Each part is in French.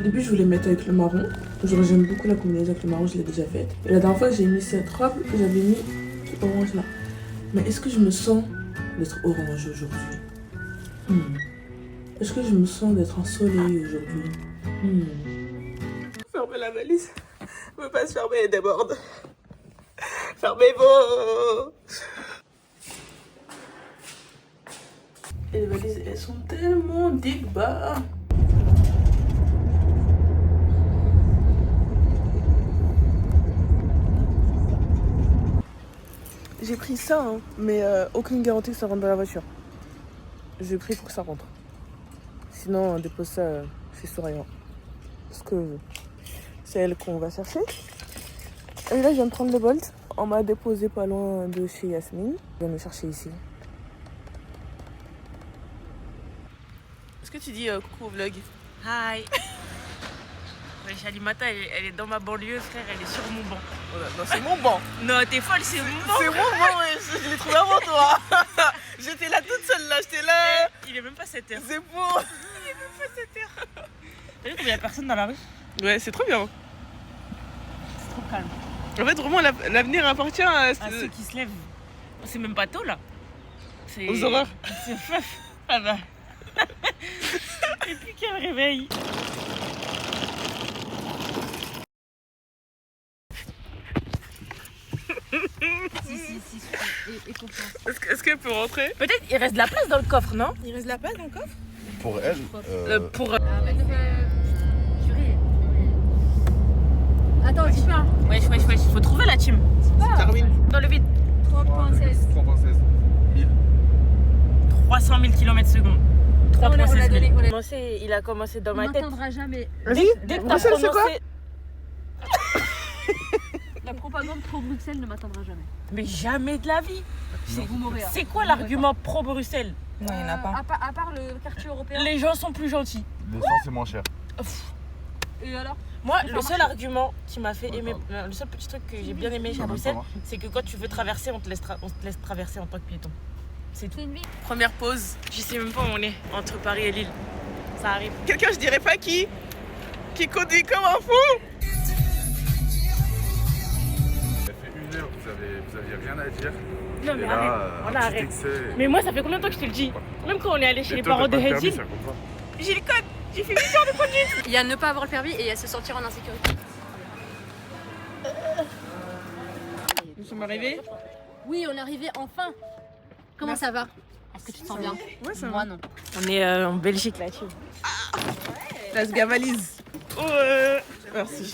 début, je voulais mettre avec le marron. Genre, j'aime beaucoup la combinaison avec le marron, je l'ai déjà faite. Et la dernière fois, j'ai mis cette robe que j'avais mis orange là. Mais est-ce que je me sens d'être orange aujourd'hui? Est-ce que je me sens d'être ensoleillée aujourd'hui? Fermez la valise. Ne peut pas se fermer, elle déborde. Fermez-vous. Et les valises, elles sont tellement bas. J'ai pris ça, hein, mais aucune garantie que ça rentre dans la voiture. J'ai pris pour que ça rentre. Sinon, on dépose ça chez Souriant. Parce que c'est elle qu'on va chercher. Et là, je viens de prendre le Bolt. On m'a déposé pas loin de chez Yasmine. Je viens me chercher ici. Est-ce que tu dis coucou au vlog? Hi. Shalimata, elle est dans ma banlieue, frère, elle est sur mon banc. Non, c'est mon banc. Non, t'es folle, c'est mon banc. C'est mon banc, ouais. Je l'ai trouvé avant toi. J'étais là toute seule, là, j'étais là. Il est même pas 7h. C'est beau. Il est même pas 7h. T'as vu combien il y a personne dans la rue? Ouais, c'est trop bien. C'est trop calme. En fait, vraiment, l'avenir appartient à ceux qui se lèvent. C'est même pas tôt, là. Aux horreurs. C'est feuf. Ah bah. Et puis qu'elle réveille. Si, confiance. Est-ce qu'elle peut rentrer? Peut-être il reste de la place dans le coffre, non? Il reste de la place dans le coffre? Pour elle Pour... Attends, dis pas. Wesh, faut trouver la team. Darwin. Dans le vide. 3.16. 1000. 300 000 km/s. 3.16 000. On Il a commencé dans on ma tête. n'entendra jamais. Dès que t'as prononcé... La propagande pro-Bruxelles ne m'atteindra jamais. Mais jamais de la vie. Vous mourrez. C'est quoi l'argument pro-Bruxelles? Non, il n'y en a pas. À part le quartier européen. Les gens sont plus gentils. L'essence c'est moins cher. Et alors? Moi, le seul argument qui m'a fait aimer, le seul petit truc que j'ai bien aimé chez Bruxelles, c'est que quand tu veux traverser, on te laisse traverser en tant que piéton. C'est tout. C'est une vie. Première pause. Je sais même pas où on est, entre Paris et Lille. Ça arrive. Quelqu'un, je dirais pas qui conduit comme un fou. Ça fait 1 heure, vous aviez rien à dire. Non mais Et là, arrête, voilà, un petit arrête. excès. Mais moi, ça fait combien de temps que je te le dis? Même quand on est allé chez Et les toi, parents t'as de pas permis, Hedil, ça compte pas. j'ai le code, j'ai fait 8 heures de conduite. Il y a ne pas avoir le permis et il y a se sentir en insécurité. Nous sommes arrivés. Oui, on est arrivé enfin. Comment ça va? Est-ce que tu te sens bien? Ouais, ça Moi va. non. On est en Belgique là, tu vois. Place Gavalise. Merci.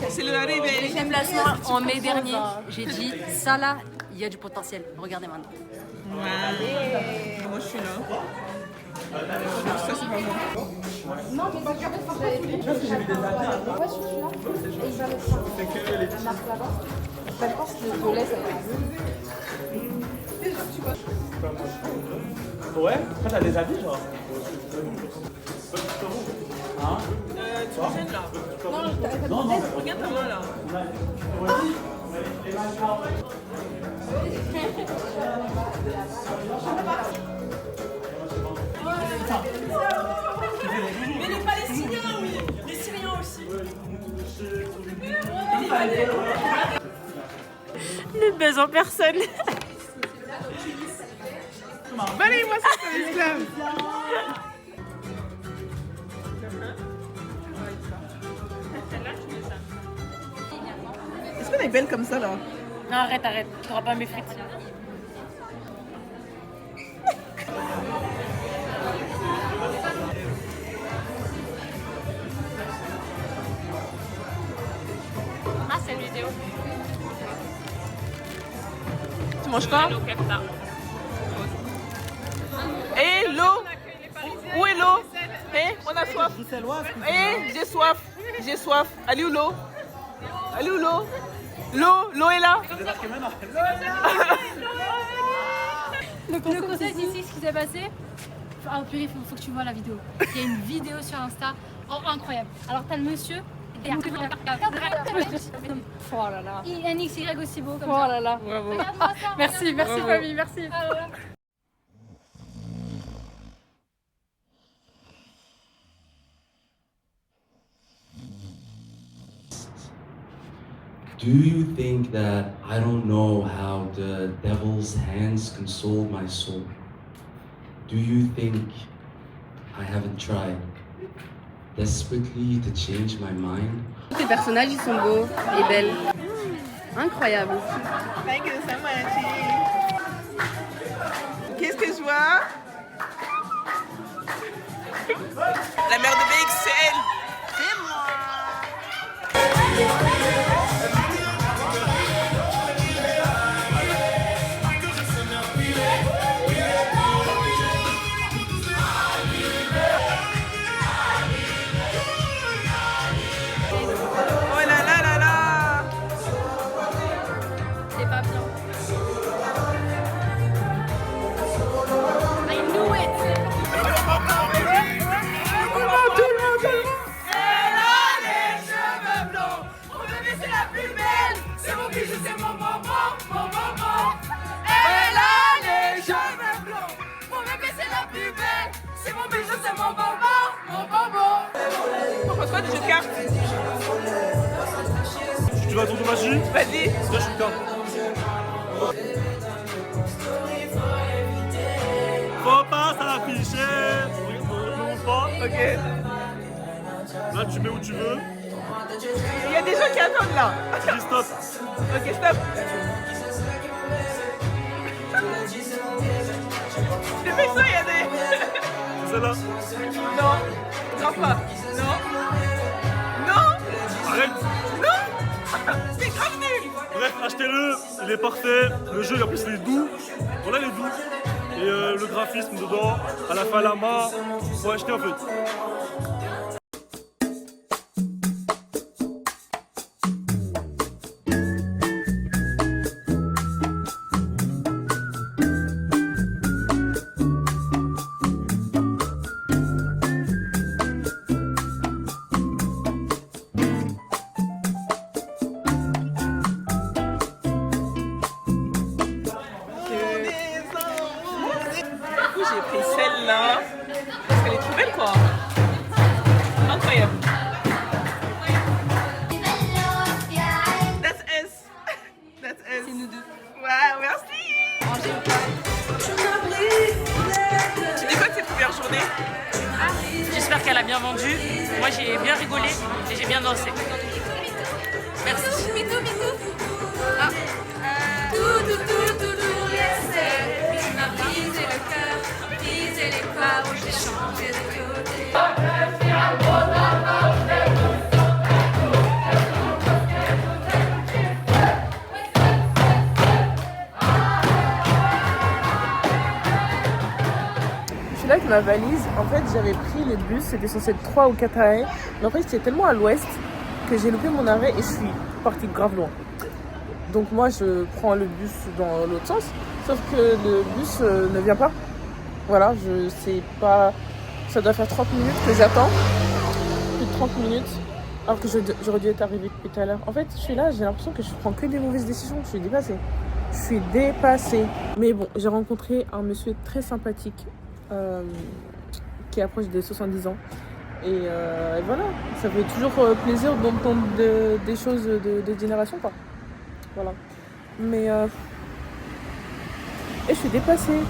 C'est le arrivé. Deuxième placement en mai dernier. J'ai dit ça là, il y a du potentiel. Regardez maintenant. Moi, je suis là. Ça, c'est pas moi. Ouais, après t'as des avis genre. Hein? Tu me gênes là. Non, non, Regarde ta main là. Mais les Palestiniens, oui. Les Syriens aussi. Le buzz en personne. Balayez-moi ça, c'est l'esclave. Est-ce qu'on est belle comme ça là? Non, arrête, t'auras pas mes frites. Ah, c'est une vidéo. Tu manges quoi? Eh, l'eau? Où est l'eau? Eh, on a soif. Eh, j'ai soif. J'ai soif. Elle est où l'eau? Elle est où l'eau? L'eau est là. Le conseil ici, ce qui s'est passé. Ah, purée, faut que tu vois la vidéo. Il y a une vidéo sur Insta. Oh, incroyable. Alors, t'as le monsieur. Oh là là. Un XY aussi beau comme ça. Oh là là. Bravo. Regarde-moi ça. Merci, Bravo. famille, merci. Do you think that I don't know how the devil's hands consoled my soul? Do you think I haven't tried desperately to change my mind? Les personnages, ils sont beaux et belles. Incroyable. Thank you so much. Qu'est-ce que je vois? La mère de BXL. C'est moi. Oh là là là là. C'est pas bien. I knew it. François, tu joues de cartes? Tu vas à tour de magie? Vas-y. Là, je suis calme. Faut pas s'afficher. Non, pas. Ok. Là, tu mets où tu veux. Il y a des gens qui attendent là. Tu dis stop. Ok, stop. C'est fait ça, il y a des... C'est celle-là. Non. Grave pas. Non. Non. Arrête. Non. C'est grave nul. Bref, achetez-le. Il est parfait. Le jeu, en plus, il est doux. Voilà, il est doux. Et le graphisme dedans, à la fin, la main. Faut acheter en fait. Du coup, j'ai pris celle-là. Parce qu'elle est trop belle, quoi. Incroyable. That's us. That's us. C'est nous deux. Wow, merci. Tu dis quoi de cette première journée? J'espère qu'elle a bien vendu. Moi, j'ai bien rigolé et j'ai bien dansé. Merci. Bisous, bisous. Ah. Tout, yes. Tu m'as brisé le cœur, brisé les corps, j'ai changé de côté. Je suis là avec ma valise. En fait, j'avais pris les bus. C'était censé être 3 ou 4 arrêts. Mais en fait, j'étais tellement à l'ouest que j'ai loupé mon arrêt et je suis partie grave loin. Donc moi, je prends le bus dans l'autre sens. Sauf que le bus ne vient pas. Voilà, je sais pas... Ça doit faire 30 minutes que j'attends. Plus de 30 minutes. Alors que j'aurais dû être arrivée depuis tout à l'heure. En fait, je suis là, j'ai l'impression que je prends que des mauvaises décisions. Je suis dépassée. Je suis dépassée. Mais bon, j'ai rencontré un monsieur très sympathique qui approche des 70 ans. Et voilà, ça fait toujours plaisir d'entendre des choses de génération, quoi. Voilà. Mais et je suis dépassée.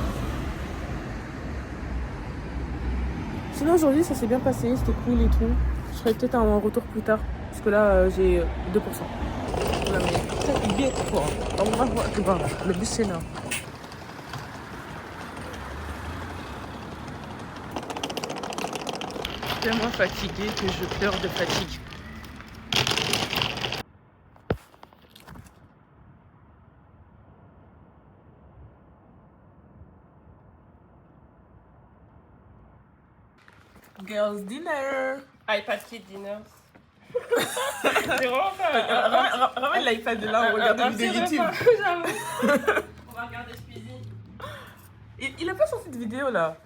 Sinon aujourd'hui ça s'est bien passé, c'était cool et tout. Je ferai peut-être un retour plus tard. Parce que là j'ai 2%. Voilà, mais bien quoi. Le bus c'est là. Je suis tellement fatiguée que je pleure de fatigue. Girls dinner. iPad Kid Dinner. C'est vraiment pas... Ramène l'iPad de là, on regarde une vidéo YouTube. J'avoue. On va regarder Squeezie. Il a pas sorti de vidéo là.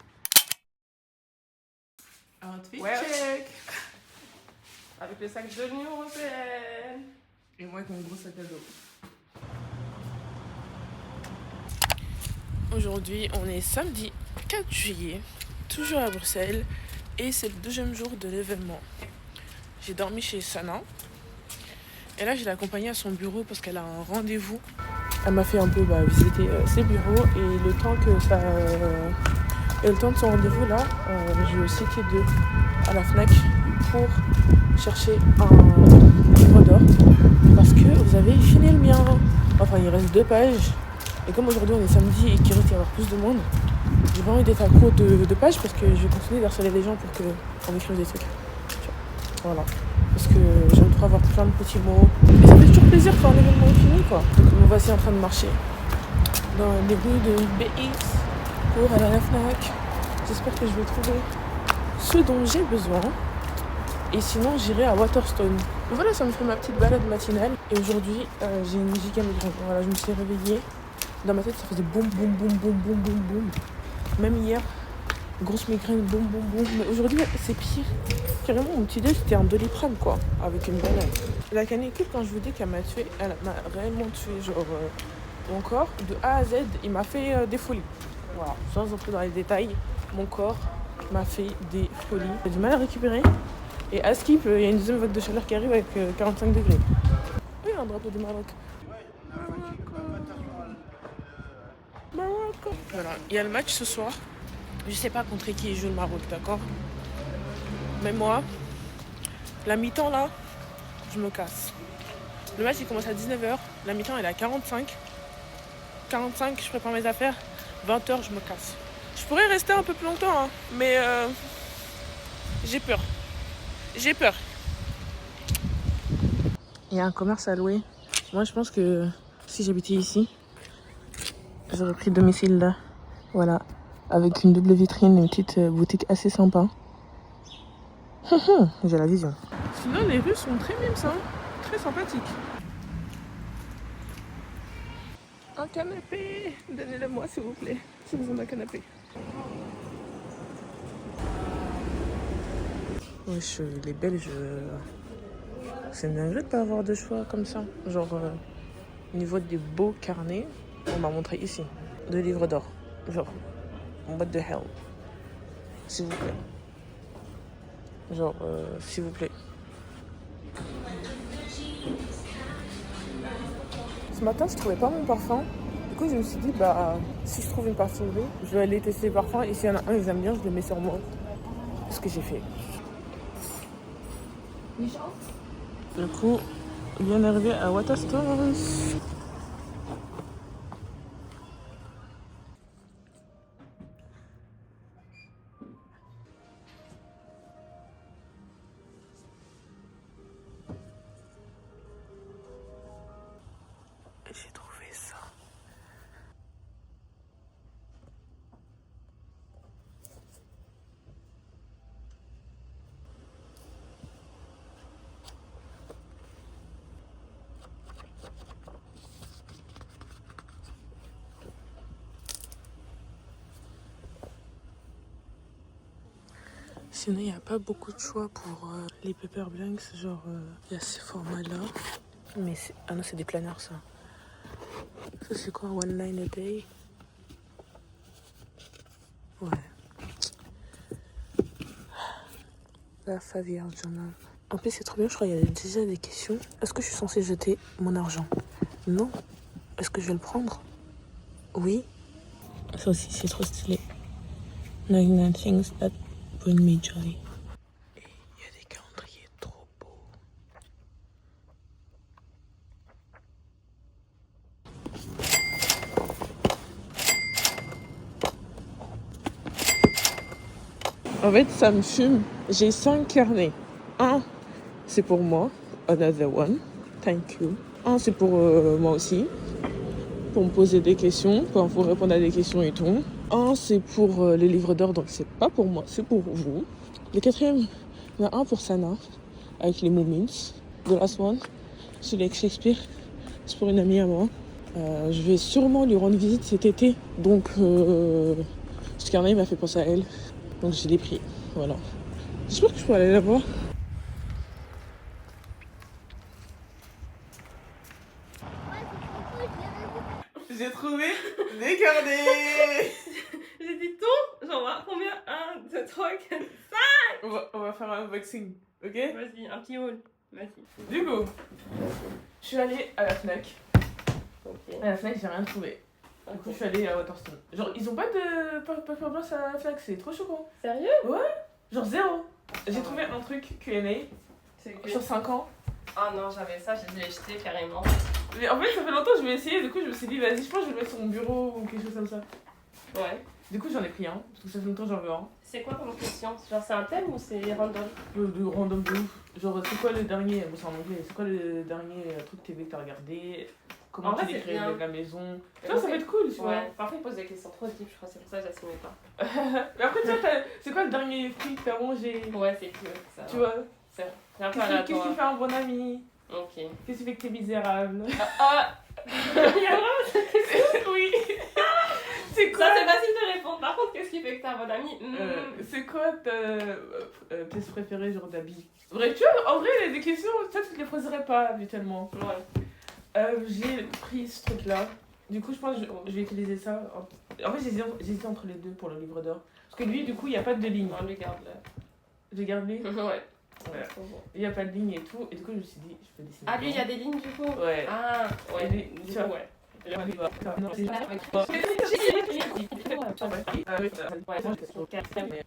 Outfit Ouais. check. Avec le sac de l'Union Européenne. Et moi avec mon gros sac à dos. Aujourd'hui, on est samedi 4 juillet, toujours à Bruxelles, et c'est le deuxième jour de l'événement. J'ai dormi chez Sana. Et là, je l'ai accompagnée à son bureau parce qu'elle a un rendez-vous. Elle m'a fait un peu visiter ses bureaux et le temps que ça... et le temps de son rendez-vous là, je vais au CT2 à la FNAC pour chercher un livre d'or parce que vous avez fini le mien. Enfin, il reste 2 pages. Et comme aujourd'hui on est samedi et qu'il risque d'y avoir plus de monde, j'ai pas envie d'être à court de pages parce que je vais continuer d'harceler les gens pour qu'on m'écrive des trucs. Voilà. Parce que j'aime trop avoir plein de petits mots. Et ça fait toujours plaisir quand un événement est fini, quoi. Donc me voici en train de marcher dans les rues de BX pour aller à la FNAC. J'espère que je vais trouver ce dont j'ai besoin. Et sinon, j'irai à Waterstone. Donc voilà, ça me fait ma petite balade matinale. Et aujourd'hui, j'ai une giga migraine. Voilà, je me suis réveillée. Dans ma tête, ça faisait boum, boum, boum, boum, boum, boum, boum. Même hier, grosse migraine, boum, boum, boum. Mais aujourd'hui, c'est pire. Carrément, mon petit déj, c'était un Doliprane, quoi, avec une banane. La canicule, quand je vous dis qu'elle m'a tué, elle m'a réellement tué. Genre, mon corps, de A à Z, il m'a fait des folies. Voilà, sans entrer dans les détails, mon corps m'a fait des folies. J'ai du mal à récupérer. Et à Skip, il y a une deuxième vague de chaleur qui arrive avec 45 degrés. Oui, un drapeau du Maroc. Maroc. Voilà, il y a le match ce soir. Je sais pas contre qui joue le Maroc, d'accord? Mais moi, la mi-temps là, je me casse. Le match il commence à 19h, la mi-temps elle est à 45. 45, je prépare mes affaires. 20h, je me casse. Je pourrais rester un peu plus longtemps, hein, mais j'ai peur. J'ai peur. Il y a un commerce à louer. Moi, je pense que si j'habitais ici, j'aurais pris domicile là. Voilà. Avec une double vitrine, une petite boutique assez sympa. J'ai la vision. Sinon, les rues sont très mimes, hein. Très sympathiques. Un canapé. Donnez-le moi, s'il vous plaît. J'ai besoin d'un canapé. Wesh, les Belges, c'est une dinguerie de pas avoir de choix comme ça. Genre, au niveau des beaux carnets, on m'a montré ici, 2 livres d'or. Genre, what the hell? S'il vous plaît. Genre, s'il vous plaît. Ce matin, je trouvais pas mon parfum. Du coup, je me suis dit, si je trouve une parfumerie, je vais aller tester les parfums. Et s'il y en a un, ils aiment bien, je le mets sur moi. C'est ce que j'ai fait. Du coup, bien arrivé à Waterstone. J'ai trouvé ça. Sinon, il n'y a pas beaucoup de choix pour les Paper Blanks. Genre, il y a ces formats-là. Mais ah non, c'est des planeurs, ça. Ça, c'est quoi? One line a day? Ouais. La Favière Journal. En plus, c'est trop bien. Je crois qu'il y a déjà des questions. Est-ce que je suis censée jeter mon argent? Non. Est-ce que je vais le prendre? Oui. Ça aussi, c'est trop stylé. 99 things that bring me joy. Et il y a des calendriers trop beaux. En fait, ça me fume. J'ai 5 carnets. Un, c'est pour moi. Another one. Thank you. Un, c'est pour moi aussi. Pour me poser des questions, pour répondre à des questions et tout. Un, c'est pour les livres d'or, donc c'est pas pour moi, c'est pour vous. Le quatrième, il y en a un pour Sana, avec les Moomins. The last one, celui avec Shakespeare, c'est pour une amie à moi. Je vais sûrement lui rendre visite cet été, donc ce carnet m'a fait penser à elle. Donc je l'ai pris, voilà. J'espère que je pourrai aller la voir. J'ai trouvé des carnets. J'ai dit ton, j'en vois combien? 1, 2, 3, 4, 5. On va faire un unboxing, ok? Vas-y, un petit haul. Vas-y. Du coup, Je suis allée à la Fnac. Ok. À la Fnac, j'ai rien trouvé. Du coup, je suis allée à Waterstone. Genre, ils ont pas de papier blanc à la Fnac, c'est trop choquant. Sérieux? Genre, zéro. J'ai trouvé un truc Q&A sur 5 ans. Ah non, j'avais ça, j'ai dû les jeter carrément. Mais en fait, ça fait longtemps que je vais essayer. Du coup, je me suis dit, vas-y, je pense que je vais le mettre sur mon bureau ou quelque chose comme ça. Ouais. Du coup, j'en ai pris un. Parce que ça fait longtemps que j'en veux un. C'est quoi comme question? Genre, c'est un thème ou c'est random? De random de ouf. Genre, c'est quoi le dernier, bon, c'est en anglais, c'est quoi le dernier truc TV que t'as regardé? Comment En tu vrai, c'est décris bien. la maison? Tu vois, ça va être cool, tu vois. Ouais, parfois ils posent des questions trop deep, je crois, c'est pour ça que j'assumais pas. Mais après, tu vois, c'est quoi le dernier fruit que t'as mangé? Ouais, c'est cool, ça. Tu vois? C'est un peu Qu'est-ce qui aléatoire. fait un bon ami? Ok. Qu'est-ce qui fait que t'es misérable? Ah! Oui! C'est quoi? Ça, c'est facile de répondre. Par contre, qu'est-ce qui fait que t'es un bon ami? C'est quoi ta pièce préférée, genre d'habit? Vrai, tu vois, en vrai, des questions, ça, tu te les poserais pas habituellement. Ouais. J'ai pris ce truc-là. Du coup, je pense que je vais utiliser ça. En fait, j'hésitais entre les deux pour le livre d'or. Parce que lui, du coup, il n'y a pas de ligne. On le garde là. Je garde lui. Ouais. Voilà. Il n'y a pas de ligne et tout. Et du coup, je me suis dit, je peux dessiner. Ah, lui, il y a des lignes du coup? Ouais. Ah, ouais. Et lui, Du tu coup, vois. ouais.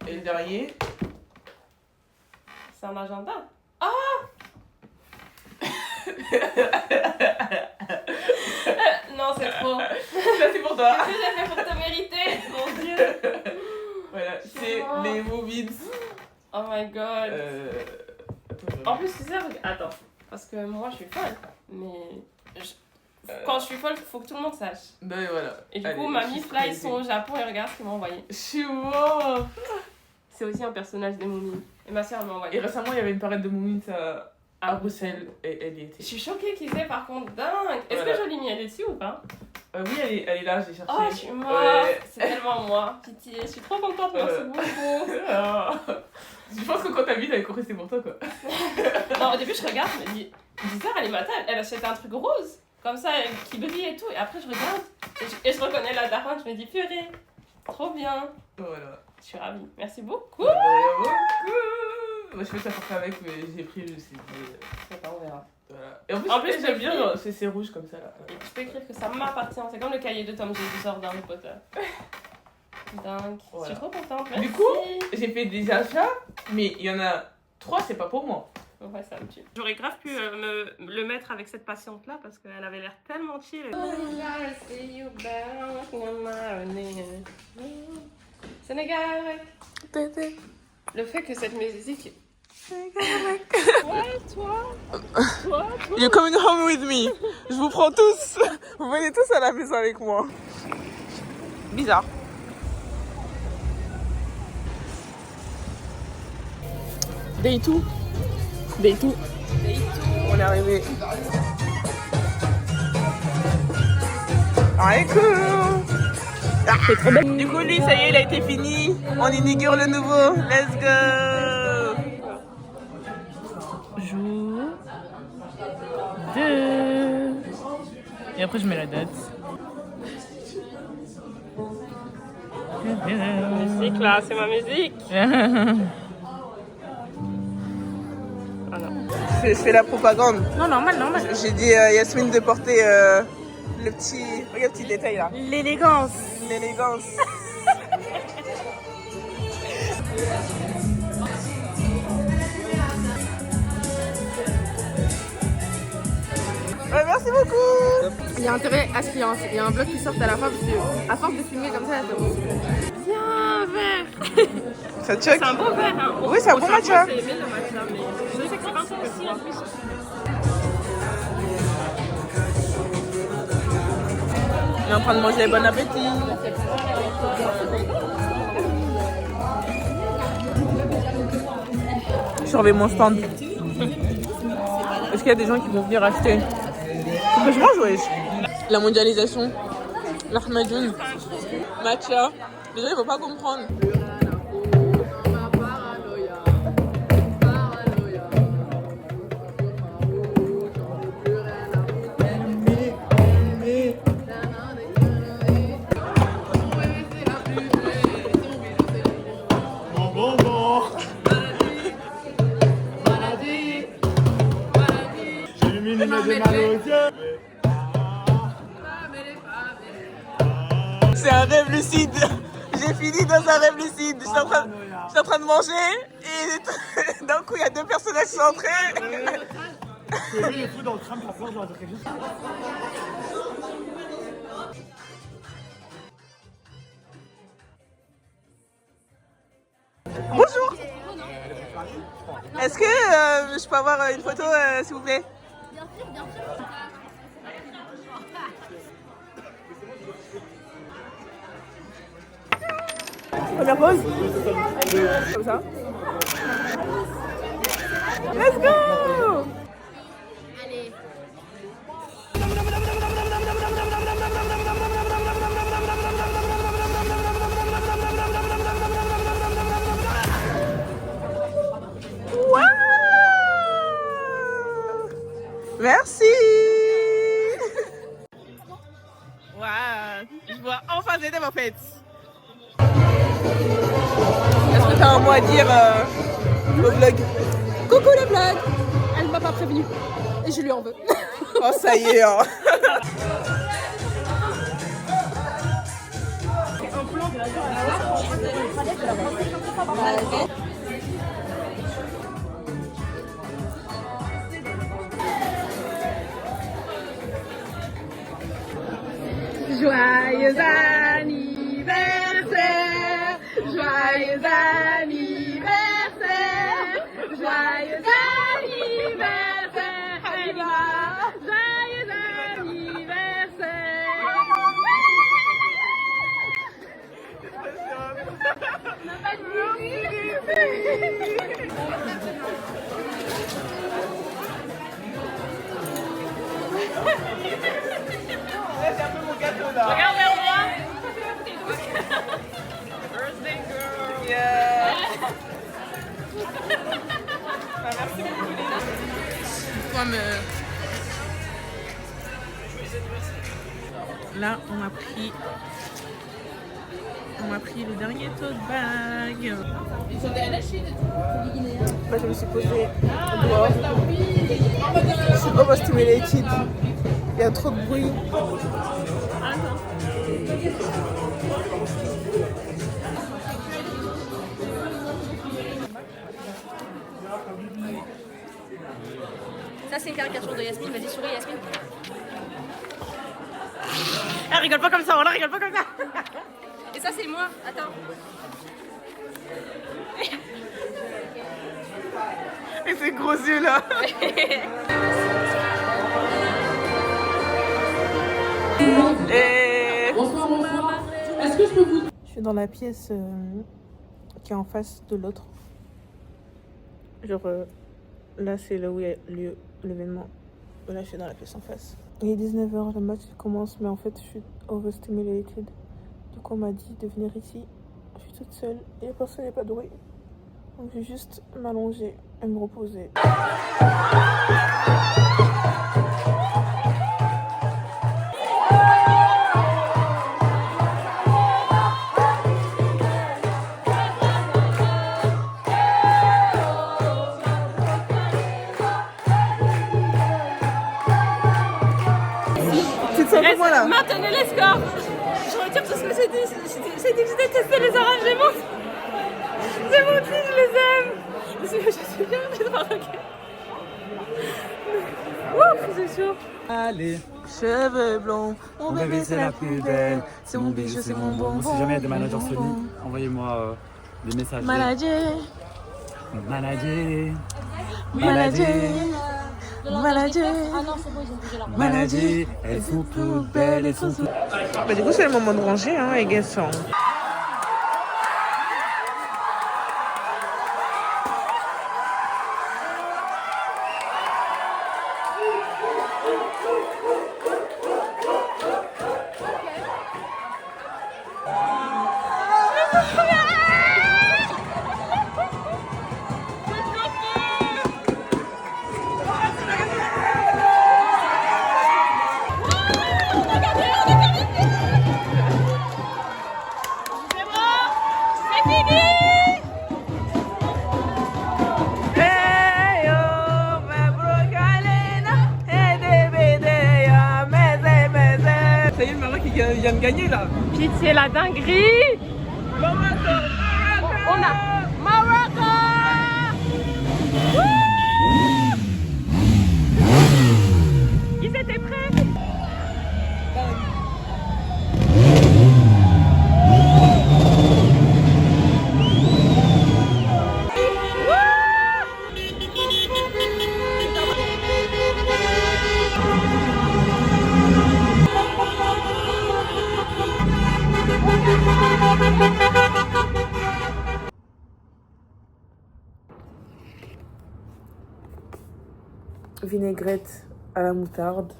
Et le dernier. C'est un agenda? Non, c'est trop. Là, c'est pour toi. Qu'est-ce que j'ai fait pour te mériter? Mon dieu. Voilà, c'est moi. les Movins. Oh my god. Attends, En plus, tu sais, attends. Parce que moi, je suis folle. Mais quand je suis folle, il faut que tout le monde sache. ben voilà. Et du Allez, coup, ma je suis mif là, ils crazy. sont au Japon et regarde ce qu'ils m'ont envoyé. Je suis morte. C'est aussi un personnage des momies. Et ma soeur m'a Et envoyé. récemment, il y avait une parade de Moumins à Bruxelles et elle y Je était. suis choquée qu'ils aient par contre dingue. Est-ce Voilà. que Jolie elle est dessus ou pas? Oui, elle est là, j'ai cherché. Oh, je suis morte. Ouais. C'est tellement moi. Pitié, je suis trop contente. Merci beaucoup. Ah. Je pense que quand t'as vu, t'avais compris c'était pour toi quoi. Non, au début, je regarde, je me dis, bizarre, elle est matin, elle achète un truc rose, comme ça, qui brille et tout. Et après, je regarde et je reconnais la daronne, je me dis, purée, trop bien. Voilà. Je suis ravie. Merci beaucoup. De rien, beaucoup. Moi, je fais ça porter avec, mais j'ai pris le CD. Attends, on verra. Voilà. Et en En plus, plus, j'aime bien, j'ai genre, c'est rouge comme ça là. Et tu peux écrire que ça m'appartient. C'est comme le cahier de Tom J. qui sort d'Harry Potter. Dingue. Je Voilà. suis trop contente. Merci. Du coup, j'ai fait des achats, mais il y en a 3, c'est pas pour moi. Ouais, ça me tue. J'aurais grave pu le mettre avec cette patiente-là parce qu'elle avait l'air tellement chill. Sénégal. Le fait que cette musique... You're coming home with me. Je vous prends tous. Vous venez tous à la maison avec moi. Bizarre. Day 2. Day 2. On est arrivé. Ah, cool. Du coup, lui, ça y est, il a été fini. On inaugure le nouveau. Let's go. Jour 2. Et après, je mets la date. Musique là, c'est ma musique. Ah non. Je fais la propagande. Non, normal, normal. J'ai dit à Yasmine de porter le petit... Regarde le petit détail là. L'élégance. L'élégance. Ouais, merci beaucoup. Il y a intérêt à ce qu'il y a un vlog qui sorte à la fin parce que à force de filmer comme ça, Viens, un verre. Ça te choque? C'est un beau verre, hein. Oui, c'est un bon matcha. J'ai aimé le matcha, mais je sais que c'est pas trop aussi en plus. On est en train de manger, bon appétit. Je surveille mon stand. Est-ce qu'il y a des gens qui vont venir acheter? Faut que je mange, wesh. La mondialisation, l'Ahmadoun, matcha. Les gens ils vont pas comprendre. J'ai mis l'image de C'est un rêve lucide. J'ai fini dans un rêve lucide. Je suis en train de manger et d'un coup il y a deux personnages qui sont entrés. Bonjour. Est-ce que je peux avoir une photo s'il vous plaît? Bien sûr, bien sûr. Première pause. Comme ça. Let's go. Allez. Wow. Merci. Waouh. Je vois enfin des en fait. Est-ce que t'as un mot à dire au vlog? Coucou le vlog. Elle m'a pas prévenue. Et je lui en veux. Oh ça y est hein. Joyeux anniversaire. Joyeux anniversaire. Joyeux anniversaire. Halima. Joyeux anniversaire. Regarde vers moi. Birthday girl. Yeah. Merci beaucoup les Là, on m'a pris le dernier tote bag. Là, je me suis posée dehors. Je suis overstimulated. Il y a trop de bruit. Ça, c'est une caricature de Yasmine. Vas-y, souris, Yasmine. Ah, rigole pas comme ça, on rigole pas comme ça. Et ça, c'est moi. Attends. Et ces gros yeux là. Et... Bonsoir, bonsoir. Est-ce que je peux vous... Je suis dans la pièce qui est en face de l'autre. Genre là c'est là où il y a lieu l'événement. Là je suis dans la pièce en face. Il est 19h, le match commence mais en fait je suis overstimulated. Du coup on m'a dit de venir ici. Je suis toute seule et personne n'est pas doué. Donc je vais juste m'allonger et me reposer. Moi, là. Maintenez les scores. Je retire tout ce que j'ai dit. J'ai dit que je détestais les arrangements. C'est bon, je les aime. Je suis bien de Marocain. Ouf, c'est chaud. Allez, Cheveux blonds, mon bébé c'est la plus belle. C'est mon bijou, c'est mon bonbon. si jamais il y a des managers Sony, envoyez-moi des messages. Manager, Manager. Manager, elles sont toutes belles, elles sont toutes... Bah du coup c'est le moment de ranger hein, I guess. Ça y est, le Maroc il vient de gagner là. Pitié la dinguerie. On a Morocco. Ils étaient prêts. Vinaigrette à la moutarde.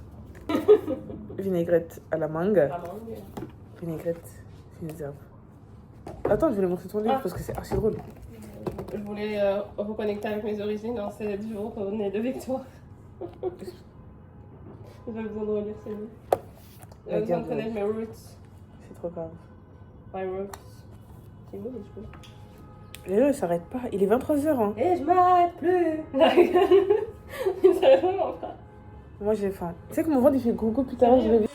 Vinaigrette à la mangue. Vinaigrette fines herbes. Attends, je vais les montrer ton livre parce que c'est archi drôle. Je voulais reconnecter avec mes origines en ces jours qu'on est de victoire. J'ai besoin de relire ces livres. J'ai besoin de connaître mes roots. C'est trop grave. My roots. C'est beau les cheveux. Et là, il s'arrête pas. Il est 23h. Hein. Et je m'arrête plus. Il s'arrête vraiment pas. Moi, j'ai faim. Tu sais que mon ventre, il fait gros plus tard. Je vais...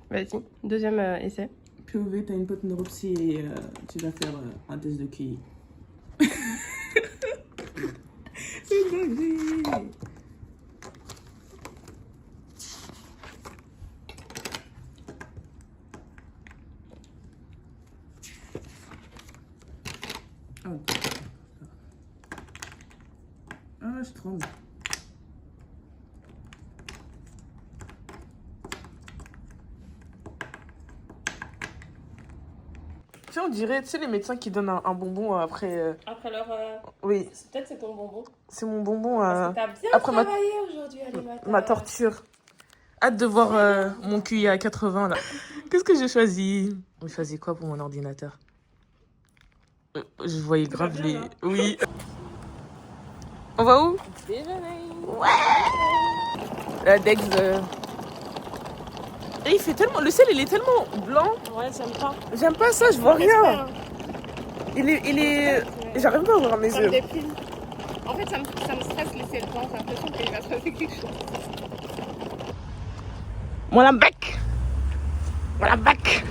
Vas-y, deuxième essai. POV, t'as une pote neuropsy et tu vas faire un test de QI. C'est une dinguerie. Ah, je tremble. Tu sais, on dirait, tu sais, les médecins qui donnent un bonbon après... Après leur... Oui. Peut-être c'est ton bonbon. C'est mon bonbon Parce que t'as bien après travaillé aujourd'hui, ma torture. Hâte de voir mon QI à 80, là. Qu'est-ce que j'ai choisi? J'ai choisi quoi pour mon ordinateur? Je voyais grave les... Oui. On va où? Déjeuner. Ouais. La Dex... Et il fait tellement... Le ciel, il est tellement blanc. Ouais, j'aime pas. J'aime pas ça, je vois rien. Il est... J'arrive pas à ouvrir mes Ça me yeux. déprime. En fait, ça me stresse laisser le temps. J'ai l'impression qu'il va se passer quelque chose. Voilà, bec. Voilà, bec.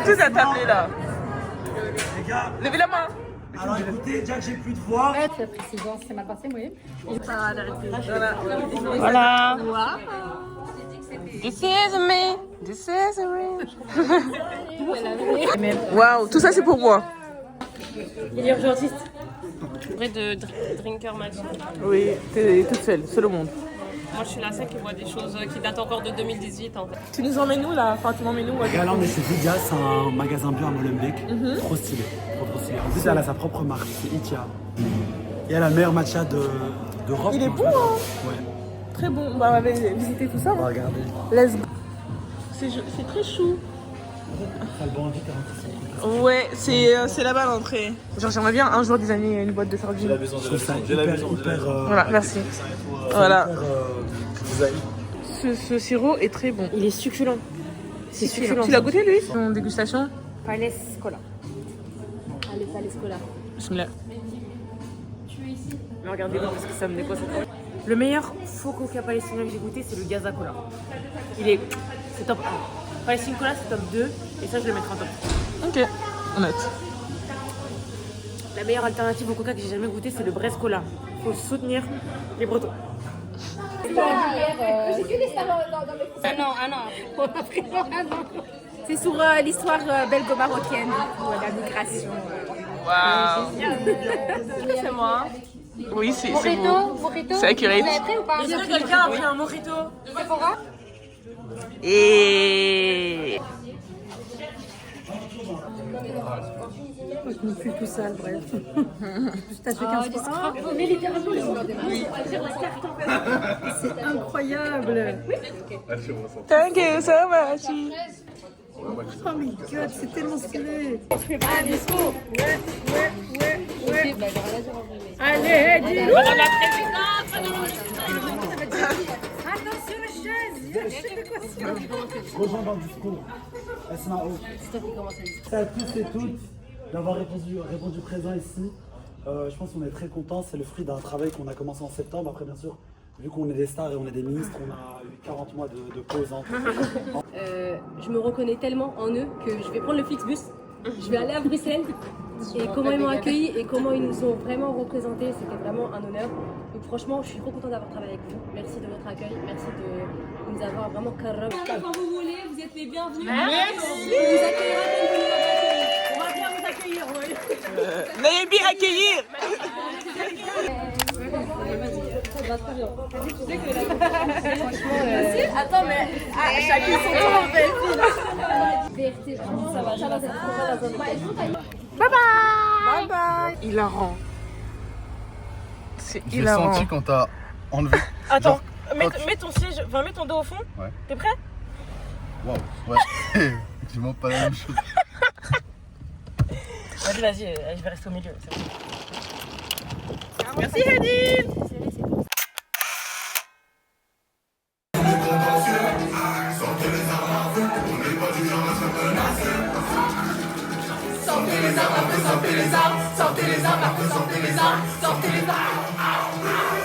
Tout à tabler, là. Les gars, levez la main. Alors écoutez, déjà que j'ai plus de voix. Ouais, tu as précision, c'est ma partie, oui. Voilà. Wow. This is me. This is me. Waouh, tout ça c'est pour moi. Il est urgentiste. Vrai de drinker match. Oui, t'es toute seule, seule au monde. Moi je suis la seule qui voit des choses qui datent encore de 2018 en fait. Tu nous emmènes où là? Enfin, tu m'emmènes où? Là, on est chez Vidia, c'est un magasin bio à Molenbeek. Trop stylé, trop stylé. En plus, elle a sa propre marque, c'est Itia. Et elle a la meilleure matcha d'Europe. Il est bon, hein? Ouais. Très bon. Bah, on va visiter tout ça. On va regarder. Let's go. C'est très chou. Ça le bandit, ouais, c'est là-bas l'entrée. Genre, j'aimerais bien un jour designer une boîte de sardines. J'ai la maison. Voilà, merci. Voilà. Ce sirop est très bon. Il est succulent. C'est succulent. Tu l'as goûté lui? Son dégustation? Palais Scola. Allez, Palais Scola. Bismillah. Mais regardez-moi parce que ça me dépasse. Le meilleur faux coca palestinien que j'ai goûté, c'est le Gaza Cola. C'est top 1. Palestine Cola, c'est top 2. Et ça, je le mettrai en top 3. Ok, honnête. La meilleure alternative au coca que j'ai jamais goûté, c'est le Brest Cola. Faut soutenir les Bretons. J'ai que les stars dans mes un an. C'est sur l'histoire belgo-marocaine, la migration. Waouh. C'est moi. Oui, c'est beau. Mojito. C'est accurate. Vous avez pris ou pas? Est-ce que quelqu'un a pris un mojito? Sephora? Et... Je me suis tout sale, bref. T'as fait 15 fois. On est littéralement les gens des c'est incroyable. Thank you so much. Oh my god, c'est tellement stylé. Ah, disco. Ouais. Allez, dis-nous. Madame la présidente. Attention les chaises. Rejoins dans le discours. Asmao. C'est à tous et toutes d'avoir répondu présent ici. Je pense qu'on est très contents. C'est le fruit d'un travail qu'on a commencé en septembre. Après, bien sûr, vu qu'on est des stars et on est des ministres, on a eu 40 mois de pause entre. Je me reconnais tellement en eux que je vais prendre le Flixbus. Je vais aller à Bruxelles. Et comment ils m'ont accueilli et comment ils nous ont vraiment représentés, c'était vraiment un honneur. Donc franchement, je suis trop contente d'avoir travaillé avec vous. Merci de votre accueil, merci de nous avoir vraiment carré. Quand vous voulez, vous êtes les bienvenus. Merci. On vous accueillera comme vous nous avez accueillis. On va bien vous accueillir. Veuillez bien accueillir. Attends, mais chacun son tour en fait. Ça va, ça va. Bye bye. Bye bye. Hilarant. C'est J'ai hilarant. senti quand t'as enlevé. Attends, Genre, mets ton siège, enfin mets ton dos au fond. Ouais. T'es prêt? Waouh, ouais. Effectivement, pas la même chose. Vas-y, je vais rester au milieu. C'est bon. Merci Hedine. Sortez les armes, sortez les armes, sortez les armes, sortez les armes, sortez les armes.